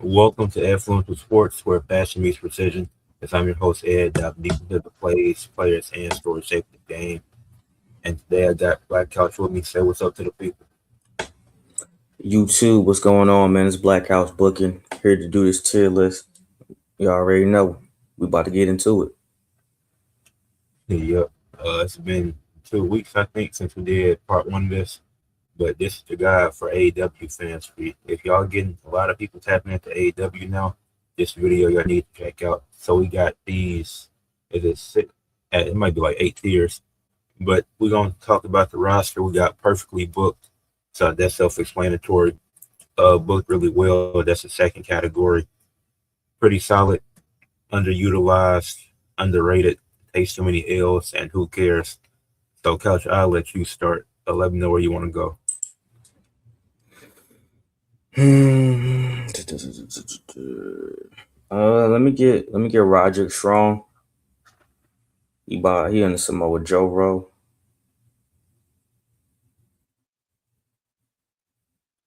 Welcome to Ed Fluential Sports, where passion meets precision. As I'm your host, Ed, dive deep into the plays, players, and stories shaping the game. And today I got Black Couch with me. Say what's up to the people. YouTube, what's going on, man? It's Black House Booking here to do this tier list. You already know we about to get into it. Yep. It's been 2 weeks, I think, since we did part one of this. But this is the guide for AEW fans. If y'all getting a lot of people tapping into AEW now, this video y'all need to check out. So we got these. Is it six? It might be like 8 tiers. But we're gonna talk about the roster. We got perfectly booked, so that's self-explanatory. Booked really well. That's the second category. Pretty solid, underutilized, underrated. Takes too many L's, and who cares? So, Couch, I'll let you start. Let me know where you want to go. Let me get Roderick Strong. He in the Samoa Joe role.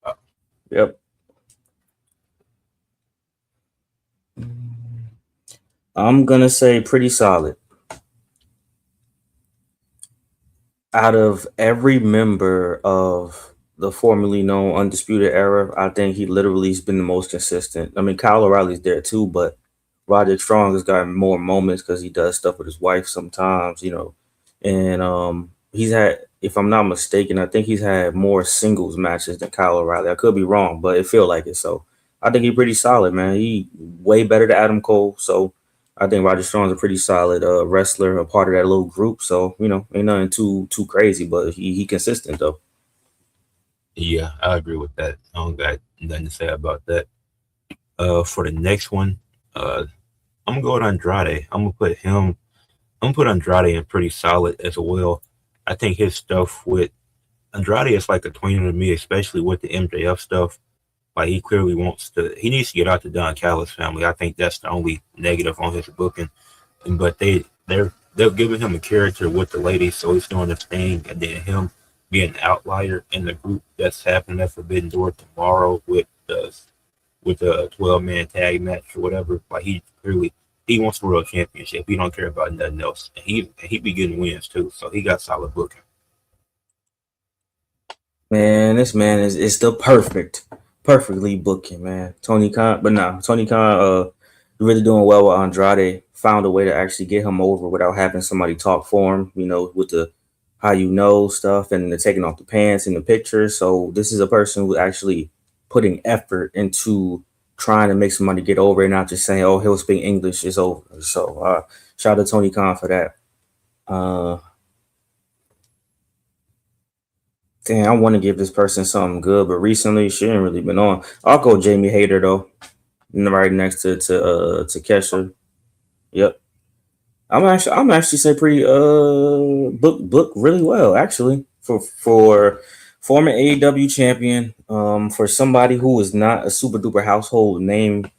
Uh, Yep. I'm gonna say pretty solid. Out of every member of the formerly known Undisputed Era, I think he literally has been the most consistent. I mean, Kyle O'Reilly's there too, but Roderick Strong has got more moments because he does stuff with his wife sometimes. And he's had, if I'm not mistaken, I think he's had more singles matches than Kyle O'Reilly. I could be wrong, but it feel like it. So I think he's pretty solid, man. He way better than Adam Cole. So I think Roger Strong's a pretty solid wrestler, a part of that little group. So ain't nothing too crazy, but he consistent though. yeah, I agree with that. I don't got nothing to say about that. For the next one, uh, I'm gonna go with Andrade. I'm gonna put Andrade in pretty solid as well. I think his stuff with Andrade is like a tweener to me, especially with the MJF stuff. Like he clearly wants to. He needs to get out the Don Callis family. I think that's the only negative on his booking. But they're giving him a character with the ladies, so he's doing his thing, and then him being an outlier in the group that's happening at Forbidden Door tomorrow with the 12-man tag match or whatever. Like he wants the world championship. He don't care about nothing else, and he be getting wins too. So he got solid booking. Man, this man is the perfectly booking, man. Tony Khan, but nah, Tony Khan really doing well with Andrade. Found a way to actually get him over without having somebody talk for him, with the how stuff and the taking off the pants in the picture. So this is a person who actually putting effort into trying to make somebody get over it, not just saying, "Oh, he'll speak English, it's over." So shout out to Tony Khan for that. Uh, Damn, I want to give this person something good, but recently she ain't really been on. I'll go Jamie Hayter though, right next to Kesha. Yep, I'm actually say pretty book really well actually for former AEW champion, for somebody who is not a super duper household name.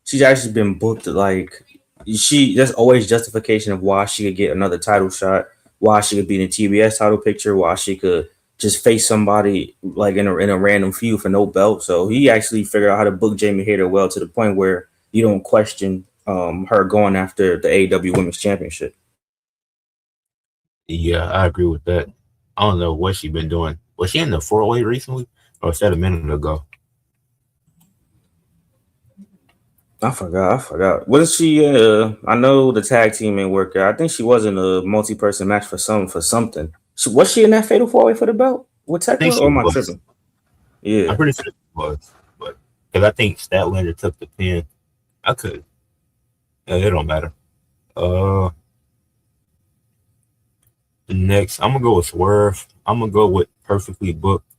She's actually been booked like there's always justification of why she could get another title shot, why she could be in a TBS title picture, why she could just face somebody like in a random feud for no belt. So he actually figured out how to book Jamie Hayter well to the point where you don't question her going after the AEW Women's Championship. Yeah, I agree with that. I don't know what she been doing. Was she in the 4-way recently, or was that a minute ago? I forgot. Wasn't she? I know the tag team ain't work out. I think she was in a multi-person match for something. Was she in that fatal four way for the belt with I think Tekla, or she am I was. tripping? Yeah. I'm pretty sure she was, but because I think Statlander took the pin. I could. It don't matter. Uh, Next, I'm gonna go with Swerve. I'm gonna go with Perfectly Booked.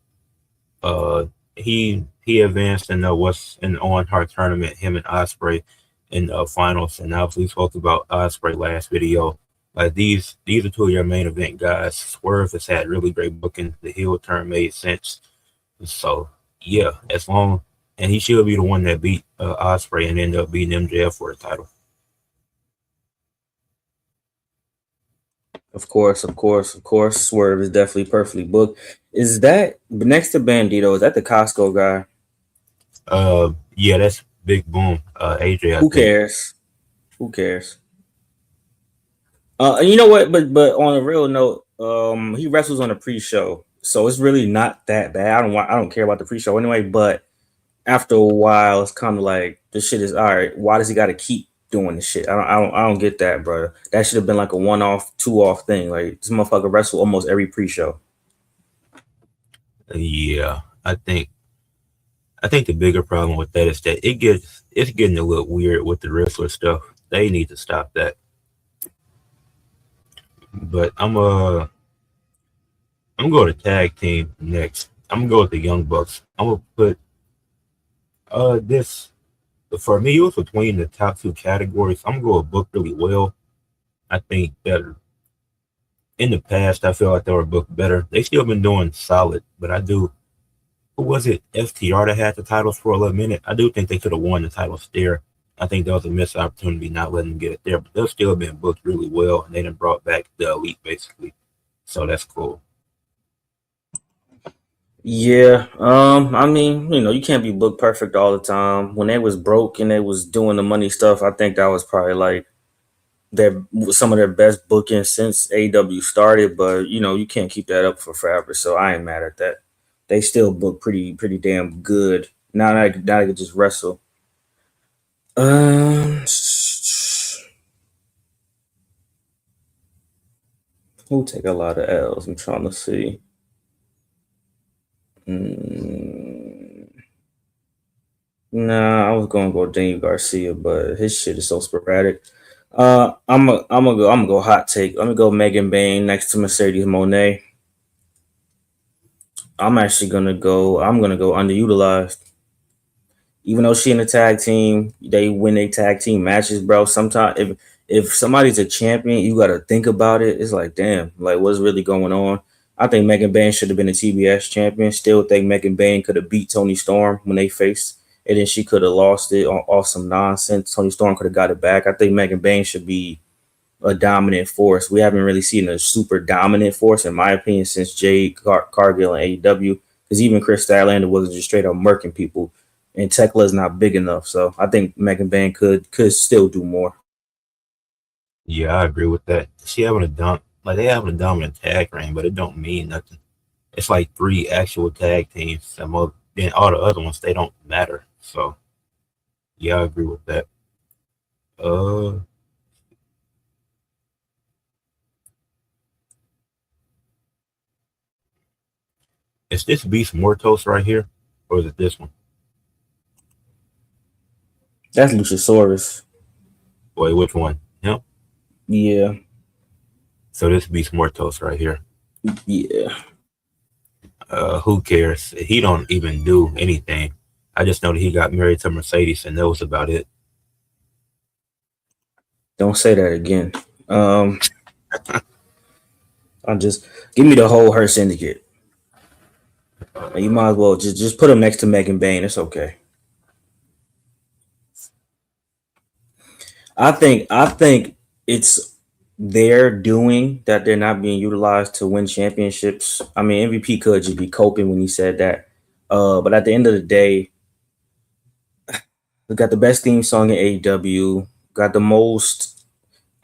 He advanced in what's in on her tournament. Him and Osprey in the finals, and obviously we spoke about Osprey last video. Like these are two of your main event guys. Swerve has had really great booking. The heel turn made sense. So yeah, as long and he should be the one that beat Osprey and end up beating MJF for the title. Of course. Swerve is definitely perfectly booked. Is that next to Bandito? Is that the Costco guy? Yeah, that's Big Boom. AJ, I Who think. cares? Who cares? And you know what? But on a real note, he wrestles on a pre-show, so it's really not that bad. I don't care about the pre-show anyway. But after a while, it's kind of like this shit is all right. Why does he got to keep doing this shit? I don't get that, bro. That should have been like a one-off, two-off thing. Like this motherfucker wrestle almost every pre-show. Yeah, I think the bigger problem with that is that it's getting a little weird with the wrestler stuff. They need to stop that. But I'm gonna go to tag team next. I'm gonna go with the Young Bucks. I'm gonna put this for me. It was between the top two categories. I'm gonna go with booked really well. I think that in the past I feel like they were booked better. They still been doing solid, but I do. Who was it? FTR that had the titles for a little minute. I do think they could have won the titles there. I think that was a missed opportunity not letting them get it there, but they've still been booked really well, and they done brought back the elite basically. So that's cool. Yeah, I mean, you can't be booked perfect all the time. When they was broke and they was doing the money stuff, I think that was probably like their some of their best bookings since AEW started. But you can't keep that up for forever. So I ain't mad at that. They still book pretty damn good. Now I could just wrestle. Um, who take a lot of L's? I'm trying to see. Mm, nah, I was gonna go Daniel Garcia, but his shit is so sporadic. I'm gonna go hot take. Let me go Megan Bain next to Mercedes Monet. I'm gonna go underutilized. Even though she in the tag team, they win their tag team matches, bro. Sometimes if somebody's a champion, you gotta think about it. It's like, damn, like what's really going on? I think Megan Bain should have been a TBS champion. Still think Megan Bain could have beat Tony Storm when they faced, and then she could have lost it on off some nonsense. Tony Storm could have got it back. I think Megan Bain should be a dominant force. We haven't really seen a super dominant force, in my opinion, since Cargill and AEW. Because even Chris Statlander wasn't just straight up murking people, and Tekla is not big enough. So I think Megan Bain could still do more. Yeah, I agree with that. She having a like they having a dominant tag reign, but it don't mean nothing. It's like three actual tag teams. Then all the other ones they don't matter. So yeah, I agree with that. Uh, is this Beast Mortos right here, or is it this one? That's Luchasaurus. Wait, which one? Yep. Yeah, So this Beast Mortos right here. yeah. Who cares? He don't even do anything. I just know that he got married to Mercedes, and that was about it. Don't say that again. Um, I'll just give me the whole her syndicate. You might as well just put him next to Megan Bain. It's okay. I think it's their doing that they're not being utilized to win championships. I mean, MVP could just be coping when he said that. But at the end of the day, we got the best theme song in AEW. Got the most.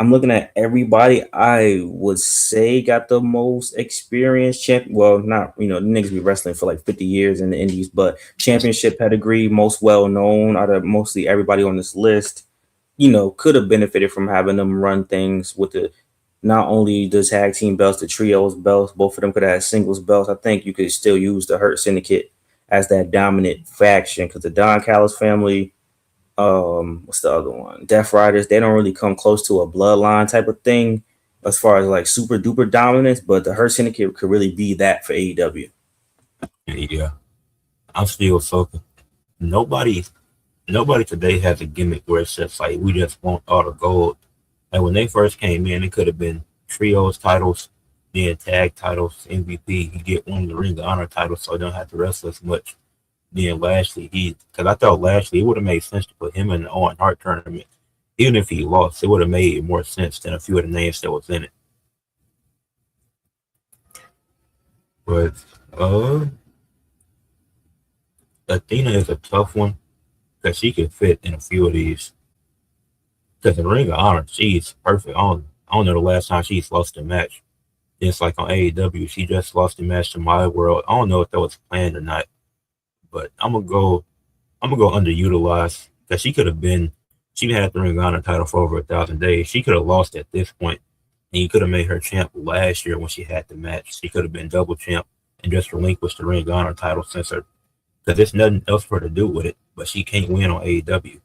I'm looking at everybody. I would say got the most experienced champ. Well, not the niggas be wrestling for like 50 years in the Indies, but championship pedigree, most well known out of mostly everybody on this list. Could have benefited from having them run things with the not only the tag team belts, the trios belts, both of them could have had singles belts. I think you could still use the Hurt Syndicate as that dominant faction because the Don Callis family, what's the other one? Death Riders, they don't really come close to a bloodline type of thing as far as like super duper dominance, but the Hurt Syndicate could really be that for AEW. Yeah, I'm still so nobody nobody today has a gimmick where it's just like we just want all the gold. Like when they first came in, it could have been trios titles, then tag titles, MVP. He get one of the Ring of Honor titles, so I don't have to wrestle as much. Then Lashley, because I thought Lashley, it would have made sense to put him in the Owen Hart tournament. Even if he lost, it would have made more sense than a few of the names that was in it. But uh, Athena is a tough one because she could fit in a few of these. Because in Ring of Honor, she's perfect. I don't know the last time she's lost a match. It's like on AEW, she just lost a match to My World. I don't know if that was planned or not, but I'm gonna go underutilized because she could have been. She had the Ring of Honor title for over 1,000 days. She could have lost at this point, and you could have made her champ last year when she had the match. She could have been double champ and just relinquished the Ring of Honor title since her because there's nothing else for her to do with it. But she can't win on AEW.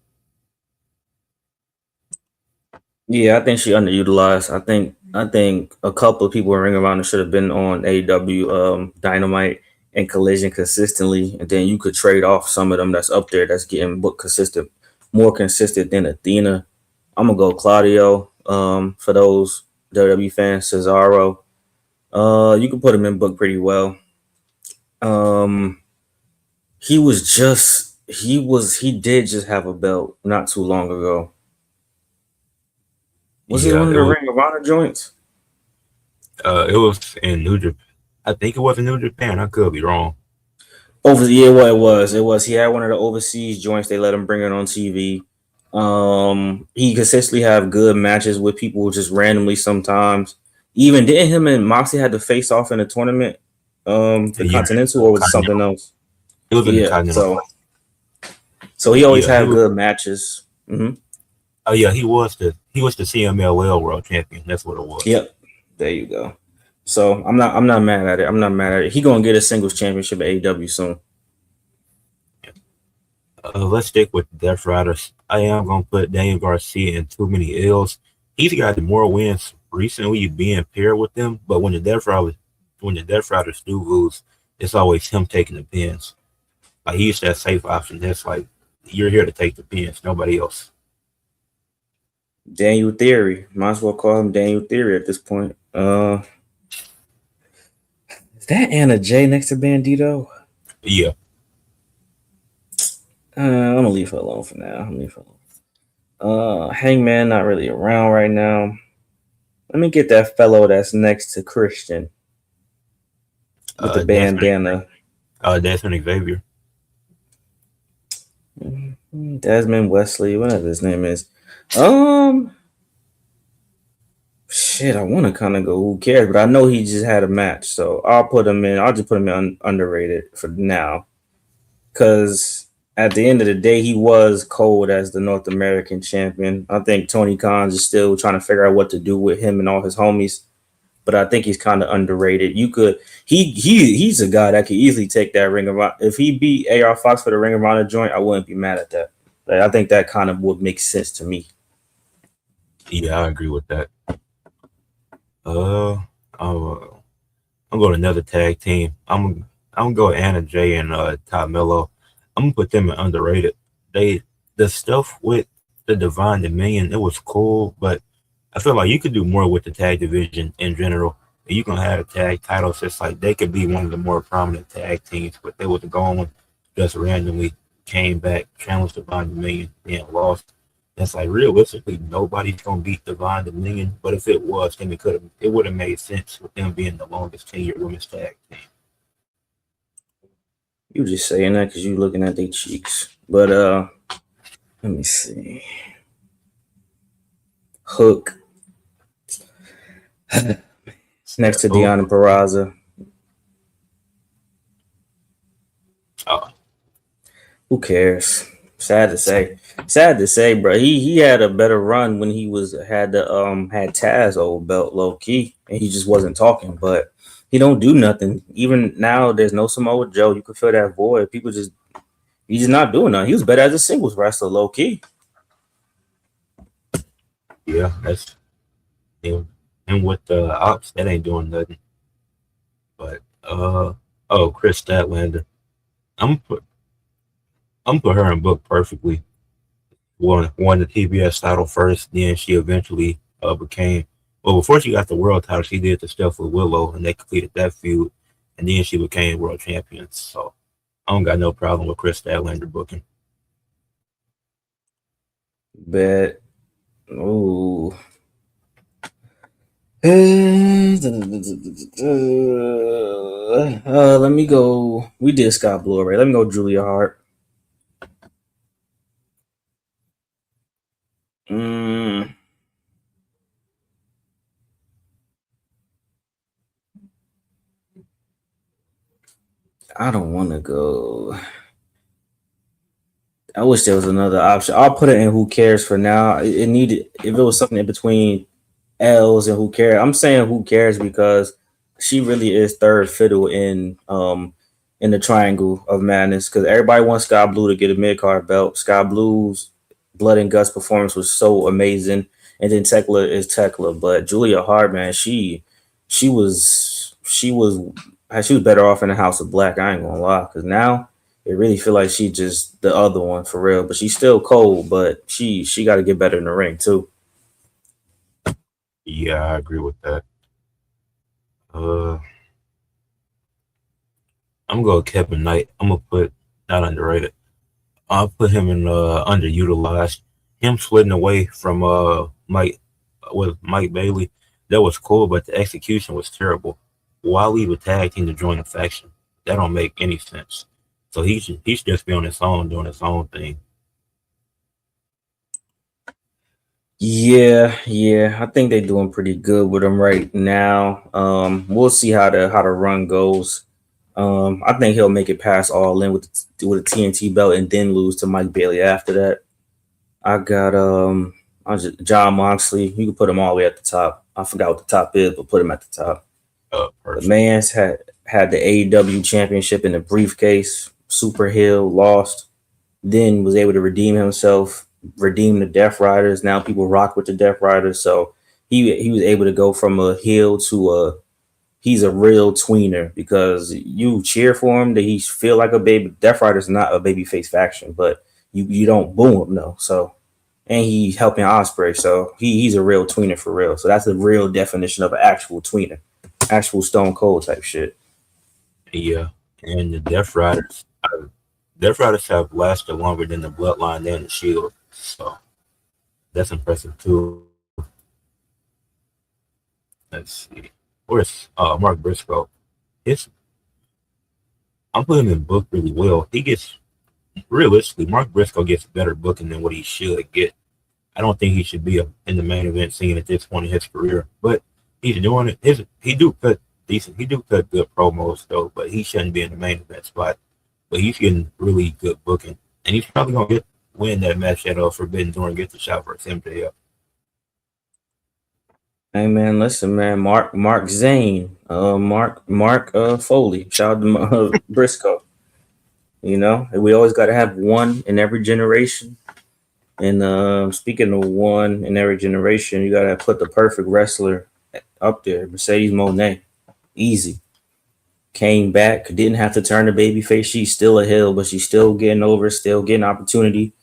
Yeah, I think she underutilized. I think a couple of people in Ring of Honor should have been on AEW Dynamite and Collision consistently, and then you could trade off some of them that's up there that's getting booked consistent, more consistent than Athena. I'm gonna go Claudio. For those WWE fans, Cesaro. You can put him in book pretty well. Um, he did just have a belt not too long ago. Was it Yeah, one of it the was. Ring of Honor joints? It was in New Japan. I think it was in New Japan. I could be wrong. Over yeah, what it was. It was he had one of the overseas joints. They let him bring it on TV. He consistently have good matches with people just randomly sometimes. Even didn't him and Moxley had to face off in a tournament, the Yeah, Continental, or was it something Continental. else? It was in the Yeah. Continental. So he always Yeah, he had was. good matches. Oh yeah, he was the CMLL World Champion. That's what it was. Yep. There you go. So I'm not mad at it. I'm not mad at it. He gonna get a singles championship at AEW soon. Let's stick with Death Riders. I am gonna put Daniel Garcia in too many L's. He's got more wins recently being paired with them, but when the Death Riders do lose, it's always him taking the pins. Like he's that safe option. That's like you're here to take the pins, nobody else. Daniel Theory. Might as well call him Daniel Theory at this point. Is that Anna J next to Bandito? Yeah, I'm gonna leave her alone for now. I'm gonna leave her alone. Hangman not really around right now. Let me get that fellow that's next to Christian with the Desmond, bandana. Desmond Xavier. Desmond Wesley, whatever his name is. Um, shit, I want to kind of go. Who cares? But I know he just had a match, so I'll put him in. I'll just put him in underrated for now, because at the end of the day, he was cold as the North American champion. I think Tony Khan is still trying to figure out what to do with him and all his homies, but I think he's kind of underrated. You could he's a guy that could easily take that Ring of Honor. If he beat AR Fox for the Ring of Honor joint, I wouldn't be mad at that. Like, I think that kind of would make sense to me. Yeah, I agree with that. Uh, I'll, I'm going to another tag team. I'm gonna go Anna Jay and Todd Mello. I'm gonna put them in underrated. They the stuff with the Divine Dominion, it was cool, but I feel like you could do more with the tag division in general. You can have tag titles. It's like they could be one of the more prominent tag teams, but they was going just randomly came back, challenged Divine Dominion, and lost. It's like realistically nobody's gonna beat Divine Dominion, but if it was, then it would have made sense with them being the longest tenured women's tag team. You just saying that because you looking at their cheeks. But let me see. Hook next Said, to oh, Deanna Peraza. oh, Who cares? Sad to say. Sad to say, bro. He had a better run when he was had Taz old belt low key, and he just wasn't talking. But he don't do nothing. Even now, there's no Samoa Joe. You can feel that void. People just he's just not doing nothing. He was better as a singles wrestler, low key. yeah, that's him. And with the ops, that ain't doing nothing. But oh, Chris Statlander. I'm put I'm put her in book perfectly. Won the TBS title first, then she eventually became well before she got the world title, she did the stuff with Willow and they completed that feud, and then she became world champion. So I don't got no problem with Chris Statlander booking. Bet. Ooh. Let me go. We did Scott Blue already. Let me go Julia Hart. Mm, I don't want to go. I wish there was another option. I'll put it in Who Cares for now. It needed if it was something in between L's and Who Cares. I'm saying Who Cares because she really is third fiddle in the triangle of madness because everybody wants Sky Blue to get a mid card belt. Sky Blue's blood and guts performance was so amazing, and then Tekla is Tekla, but Julia Hart, man, she was better off in the House of Black. I ain't gonna lie, because now it really feel like she just the other one for real. But she's still cold, but she got to get better in the ring too. Yeah, I agree with that. Uh, I'm gonna go Kevin Knight. I'm gonna put not underrated. I'll put him in underutilized. Him splitting away from Mike with Mike Bailey, that was cool, but the execution was terrible. Why leave a tag team to join a faction? That don't make any sense. So he should just be on his own doing his own thing. Yeah, yeah, I think they're doing pretty good with him right now. We'll see how the run goes. I think he'll make it past All In with a TNT belt and then lose to Mike Bailey after that. I got John Moxley. You can put him all the way at the top. I forgot what the top is, but put him at the top. The Perfect. man's had the AEW championship in the briefcase. Super heel lost, then was able to redeem himself, redeem the Death Riders. Now people rock with the Death Riders, so he was able to go from a heel to a he's a real tweener because you cheer for him that he feel like a baby. Death Rider's not a babyface faction, but you don't boo him though. So and he's helping Osprey, so he's a real tweener for real. So that's the real definition of an actual tweener, actual Stone Cold type shit. Yeah, and the Death Riders have lasted longer than the Bloodline and the Shield, so that's impressive too. Let's see, where's Mark Briscoe? His I'm putting him in book really well. He gets realistically, Mark Briscoe gets better booking than what he should get. I don't think he should be in the main event scene at this point in his career, but he's doing it. He do cut decent. He do cut good promos though, but he shouldn't be in the main event spot. But he's getting really good booking, and he's probably gonna win that match at Forbidden Door and get the shot versus MJF. Hey man, listen, man. Mark Zane, Mark Foley. Shout out to Briscoe. You know, we always got to have one in every generation. And speaking of one in every generation, you got to put the perfect wrestler up there. Mercedes Moné, easy. Came back, didn't have to turn the baby face. She's still a heel, but she's still getting over, still getting opportunity.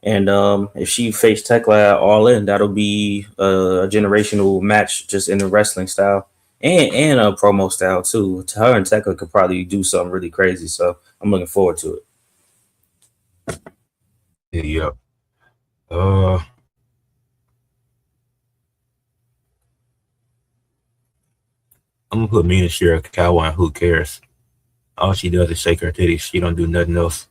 And if she faced Tekla All In, that'll be a generational match just in the wrestling style and a promo style too. Her and Tekla could probably do something really crazy. So I'm looking forward to it. Yeah. Uh, I'm gonna put Mina Shirakawa and who cares? All she does is shake her titties. She don't do nothing else.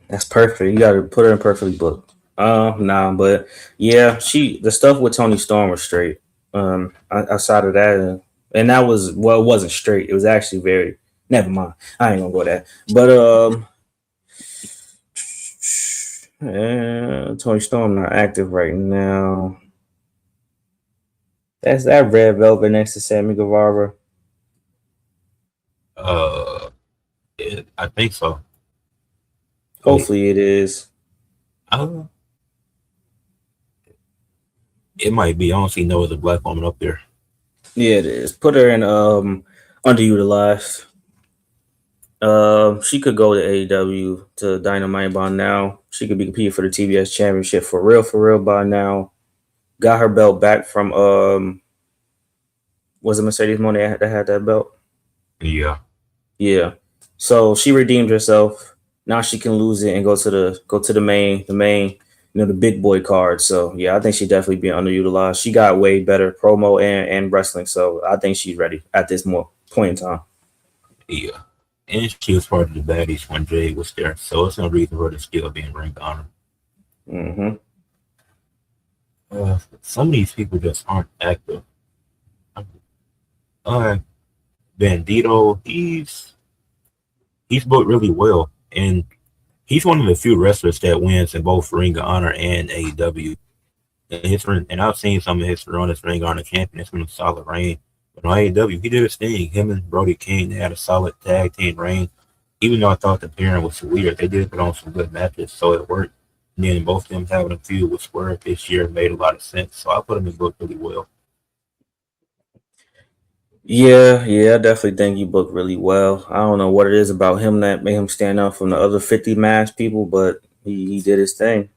That's perfect. You got to put her in perfectly booked. Nah, but yeah, the stuff with Tony Storm was straight. Outside of that, and that was well, it wasn't straight. It was actually very. Never mind. I ain't gonna go there. But Tony Storm not active right now. That's that red velvet next to Sammy Guevara. Uh, I think so. Wait, Hopefully it is. uh, it might be. I don't see no other black woman up there. Yeah, it is. Put her in underutilized. She could go to AEW to Dynamite by now. She could be competing for the TBS Championship for real by now. Got her belt back from was it Mercedes Moné that had that belt? Yeah, Yeah. So she redeemed herself. Now she can lose it and go to the main. the big boy card. So yeah, I think she definitely being underutilized. She got way better promo and wrestling, so I think she's ready at this more point in time. Yeah. And she was part of the baddies when Jay was there, so it's no reason for her to still be in Ring of Honor. Hmm. Some of these people just aren't active. Uh, Bandito, he's booked really well, and he's one of the few wrestlers that wins in both Ring of Honor and AEW. And I've seen some of his run as Ring of Honor champion. It's been a solid reign. But on AEW, he did his thing. Him and Brody King, they had a solid tag team reign. Even though I thought the pairing was weird, they did put on some good matches, so it worked. And then both of them having a feud with Swerve this year made a lot of sense. So I put him in book really well. Yeah, I definitely think he booked really well. I don't know what it is about him that made him stand out from the other 50 mass people, but he did his thing.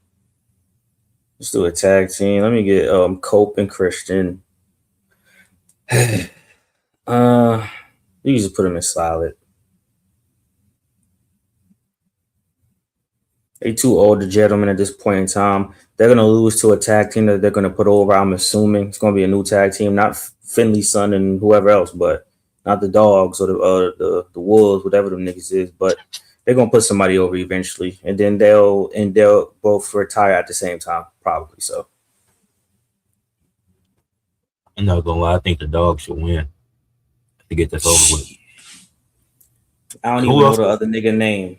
Let's do a tag team. Let me get Cope and Christian. uh you just put him in solid. They two older gentlemen at this point in time. They're gonna lose to a tag team that they're gonna put over. I'm assuming it's gonna be a new tag team, not Finley's son and whoever else, but not the dogs or the wolves, whatever the niggas is. But they're gonna put somebody over eventually, and then they'll both retire at the same time, probably. So I'm not gonna lie, I think the dog should win to get this over with. I don't Who even know else? the other nigga name.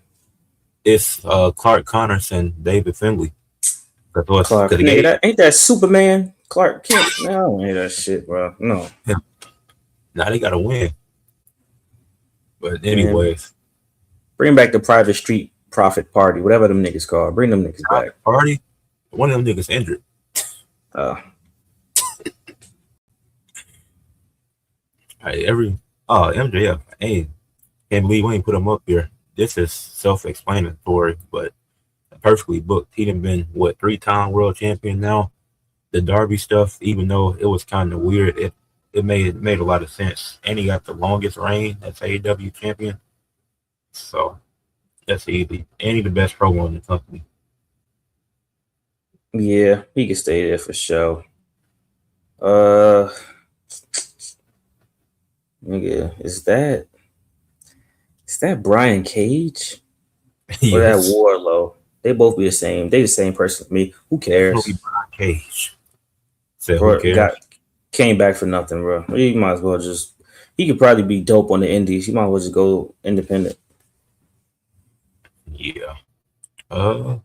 It's Clark Connors and David Finley. Because Clark, the nigga, game, that ain't that Superman. Clark Kent. No, I don't hear that shit, bro. No, now they gotta win. But man. anyways, Bring back the private street profit party, whatever them niggas called. Bring them niggas back. party, one of them niggas injured. Uh, Right, oh MJF, hey, can't believe we ain't put him up here. This is self-explanatory, but perfectly booked. He done been what 3-time world champion now. The Derby stuff, even though it was kind of weird, it made a lot of sense. And he got the longest reign as AEW champion, so that's easy. And he the best promo in the company. yeah, he can stay there for sure. Uh, nigga, is that Brian Cage or that Yes, Warlow? They both be the same. They the same person to me. Who definitely cares? Brian Cage. Said who Bro, got cares? came back for nothing, bro. He might as well just. He could probably be dope on the indies. He might as well just go independent. Yeah. Uh,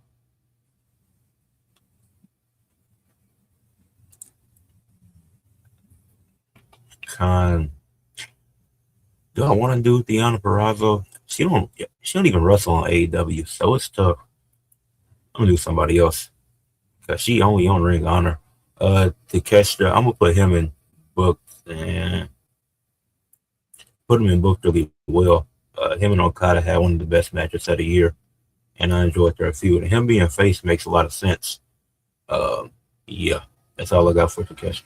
Con. Do I want to do Deanna Barrazo? She don't even wrestle on AEW, so it's tough. I'm gonna do somebody else because she only on Ring of Honor. Takeshita, I'm gonna put him in book and put him in book really well. Him and Okada had one of the best matches of the year, and I enjoyed their feud. And him being face makes a lot of sense. Yeah, that's all I got for Takeshita.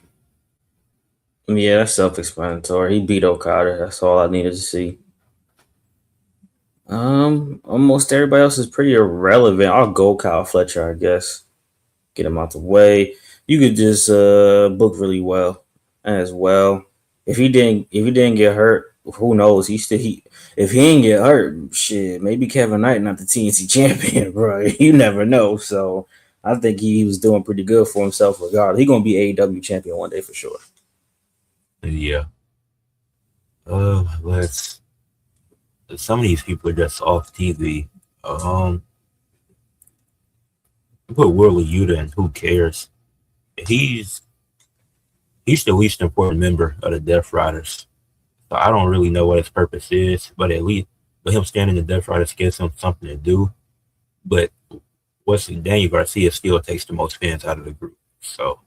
Yeah, that's self-explanatory. He beat Okada. That's all I needed to see. Almost everybody else is pretty irrelevant. I'll go Kyle Fletcher, I guess. Get him out the way. You could just book really well as well. If he didn't get hurt, who knows? He if he didn't get hurt, shit, maybe Kevin Knight not the TNT champion, bro. You never know. So I think he was doing pretty good for himself regardless. He gonna be AEW champion one day for sure. Yeah. Let's. Some of these people are just off TV. Put Willie Yuta in. Who cares? He's he's the least important member of the Death Riders. So I don't really know what his purpose is, but him standing in the Death Riders gives him something to do. But what's Daniel Garcia still takes the most fans out of the group. So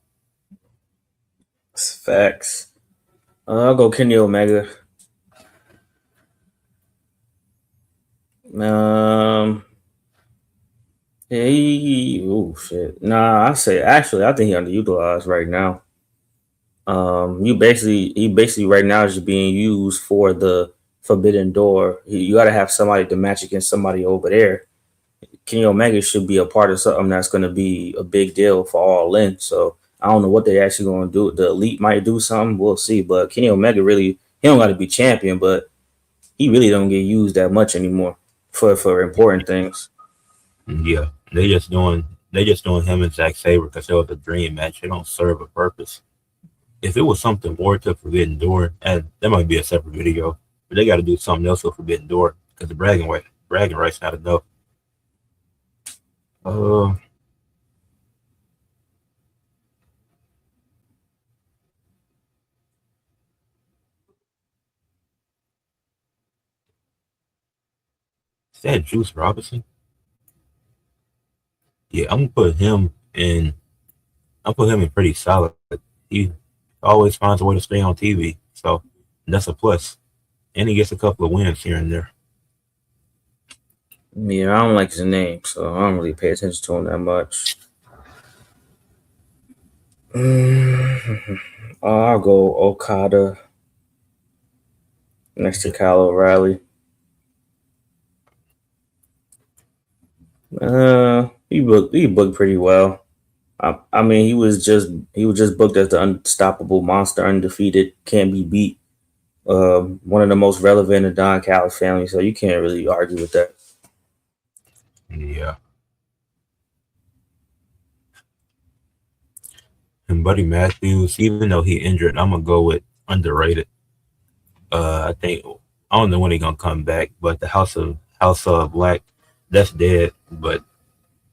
It's facts. I'll go Kenny Omega. Um, yeah, oh shit. Nah, I say actually, I think he underutilized right now. He basically right now is just being used for the Forbidden Door. You got to have somebody to match against somebody over there. Kenny Omega should be a part of something that's going to be a big deal for All In. So I don't know what they actually going to do. The Elite might do something. We'll see. But Kenny Omega really, he don't got to be champion, but he really don't get used that much anymore for important things. Yeah, they just doing him and Zack Sabre because it was a dream match. It don't serve a purpose. If it was something more to Forbidden Door, and that might be a separate video, but they got to do something else with Forbidden Door because the bragging rights not enough. Uh, is that Juice Robinson? Yeah, I'm gonna put him in. I'm put him in pretty solid. He always finds a way to stay on TV, so that's a plus. And he gets a couple of wins here and there. Yeah, I don't like his name, so I don't really pay attention to him that much. I'll go Okada next to Kyle O'Reilly. He booked pretty well. I mean, he was just booked as the unstoppable monster, undefeated, can't be beat. One of the most relevant in Don Callis family, so you can't really argue with that. Yeah, and Buddy Matthews, even though he injured, I'm gonna go with underrated. I think I don't know when he gonna come back, but the House of Black, that's dead. But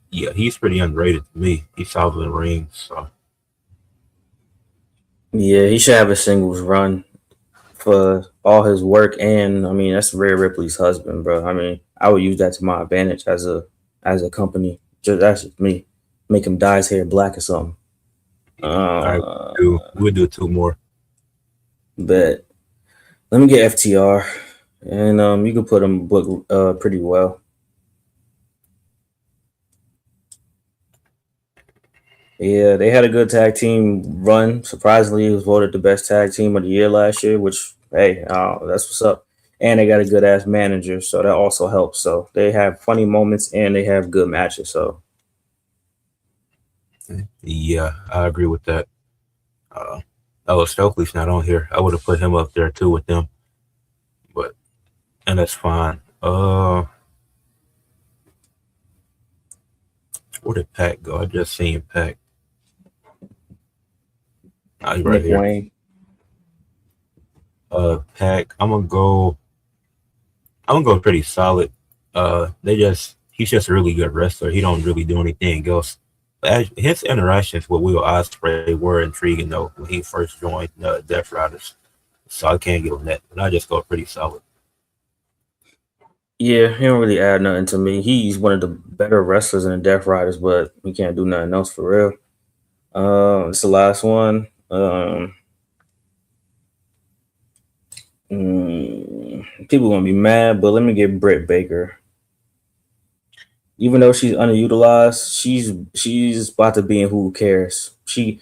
yeah, he's pretty underrated to me. He's solid in the ring, so Yeah, he should have a singles run for all his work, and I mean that's Rhea Ripley's husband, bro. I mean, I would use that to my advantage as a company. Just that's just me. Make him dye his hair black or something. yeah. All right, Uh, we'll do two more. but let me get FTR, and you can put him book pretty well. Yeah, they had a good tag team run. Surprisingly, it was voted the best tag team of the year last year, which, hey, that's what's up. And they got a good ass manager, so that also helps. So they have funny moments and they have good matches. So Yeah, I agree with that. Uh, oh, Stokely's not on here. I would have put him up there too with them, but and that's fine. Where did Pac go? I just seen Pac. Oh, he's right Nick here. Wayne, Pac. I'm gonna go pretty solid. He's just a really good wrestler. He don't really do anything else. His interactions with Will Ospreay were intriguing though when he first joined Death Riders. So I can't give him that. But I just go pretty solid. yeah, he don't really add nothing to me. He's one of the better wrestlers in the Death Riders, but he can't do nothing else for real. It's the last one. People gonna be mad, but let me get Britt Baker. Even though she's underutilized, she's about to be in Who Cares. She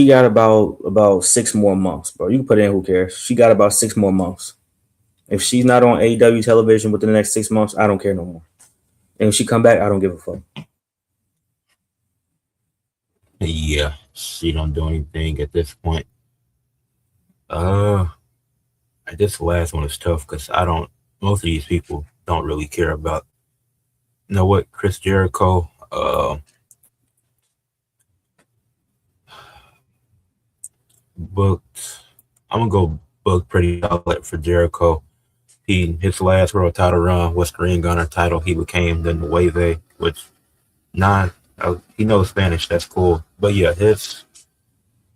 got about 6 more months, bro. You can put in Who Cares. She got about 6 more months. If she's not on AEW television within the next 6 months, I don't care no more. And if she come back, I don't give a fuck. Yeah, she don't do anything at this point. Uh, this last one is tough because I don't. Most of these people don't really care about. You know what? Chris Jericho. Booked. I'm gonna go book pretty solid for Jericho. His last world title run was the Ring Gunner title. He became the Nueve, which non he knows Spanish. That's cool. But his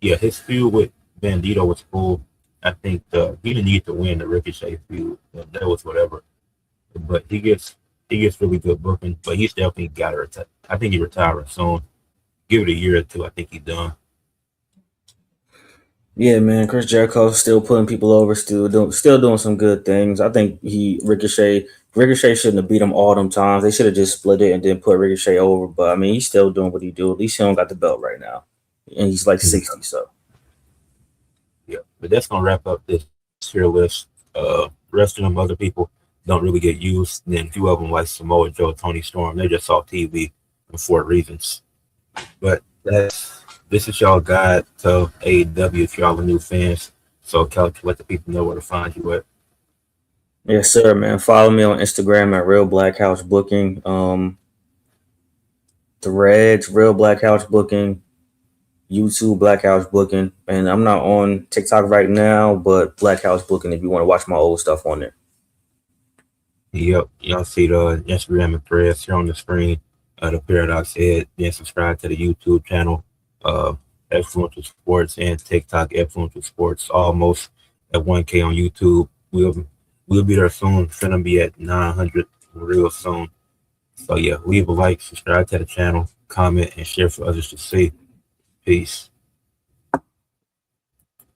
feud with Bandito was cool. I think he didn't need to win the Ricochet feud. That was whatever. But he gets really good booking. But he's definitely got to retire. I think he retiring soon. Give it a year or two. I think he's done. Yeah, man, Chris Jericho still putting people over, still doing some good things. I think he Ricochet shouldn't have beat him all them times. They should have just split it and then put Ricochet over. But I mean, he's still doing what he do. At least he don't got the belt right now, and he's like Yeah. 60. So Yeah. But that's gonna wrap up this tier list. Rest of them other people. don't really get used. And then a few of them like Samoa Joe, Tony Storm, they're just off TV for reasons. But this is y'all guide to AEW if y'all are new fans. So Couch, let the people know where to find you at. Yes, sir, man. Follow me on Instagram at Real Black House Booking. Threads, Real Black House Booking. YouTube, Black House Booking. And I'm not on TikTok right now, but Black House Booking if you want to watch my old stuff on there. Yep, y'all see the Instagram and threads here on the screen. The Paradox Ed. Then subscribe to the YouTube channel. Ed Fluential Sports and TikTok. Ed Fluential Sports almost at 1K on YouTube. We'll be there soon. Finna be at 900 real soon. So yeah, leave a like, subscribe to the channel, comment, and share for others to see. Peace.